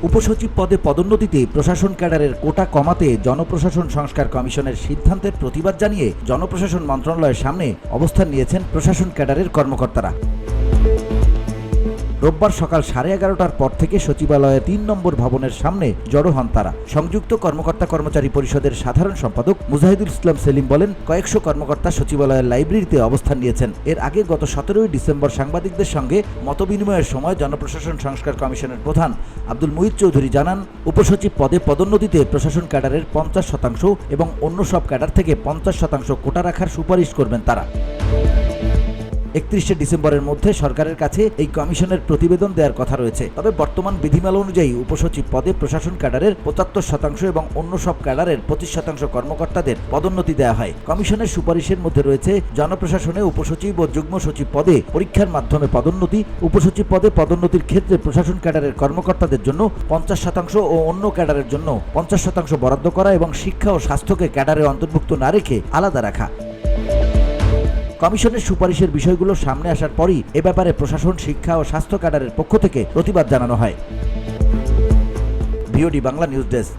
উপসচিব পদে পদোন্নতিতে প্রশাসন ক্যাডারের কোটা কমাতে জনপ্রশাসন সংস্কার কমিশনের সিদ্ধান্তের প্রতিবাদ জানিয়ে জনপ্রশাসন মন্ত্রণালয়ের সামনে অবস্থান নিয়েছেন প্রশাসন ক্যাডারের কর্মকর্তারা। রোববার সকাল 11:30টার পর থেকে সচিবালয়ের ৩ নম্বর ভবনের সামনে জড়ো হন তারা। সংযুক্ত কর্মকর্তা কর্মচারী পরিষদের সাধারণ সম্পাদক মুজাহিদুল ইসলাম সেলিম বলেন, কয়েকশো কর্মকর্তা সচিবালয়ের লাইব্রেরিতে অবস্থান নিয়েছেন। এর আগে গত 17 ডিসেম্বর সাংবাদিকদের সঙ্গে মতবিনিময়ের সময় জনপ্রশাসন সংস্কার কমিশনের প্রধান আব্দুল মুহিত চৌধুরী জানান, উপসচিব পদে পদোন্নতিতে প্রশাসন ক্যাডারের 50% এবং অন্য সব ক্যাডার থেকে 50% কোটা রাখার সুপারিশ করবেন তারা। 31 ডিসেম্বরের মধ্যে সরকারের কাছে এই কমিশনের প্রতিবেদন দেওয়ার কথা রয়েছে। তবে বর্তমান বিধিমালা অনুযায়ী উপসচিব পদে প্রশাসন ক্যাডারের 75% এবং অন্য সব ক্যাডারের 25% কর্মকর্তাদের পদোন্নতি দেওয়া হয়। কমিশনের সুপারিশের মধ্যে রয়েছে জনপ্রশাসনে উপসচিব ও যুগ্ম সচিব পদে পরীক্ষার মাধ্যমে পদোন্নতি, উপসচিব পদে পদোন্নতির ক্ষেত্রে প্রশাসন ক্যাডারের কর্মকর্তাদের জন্য 50% ও অন্য ক্যাডারের জন্য 50% বরাদ্দ করা এবং শিক্ষা ও স্বাস্থ্যকে ক্যাডারে অন্তর্ভুক্ত না রেখে আলাদা রাখা। কমিশনের সুপারিশের বিষয়গুলো সামনে আসার পরই এ ব্যাপারে প্রশাসন, শিক্ষা ও স্বাস্থ্য ক্যাডারের পক্ষ থেকে প্রতিবাদ জানানো হয়। VOD Bangla news desk.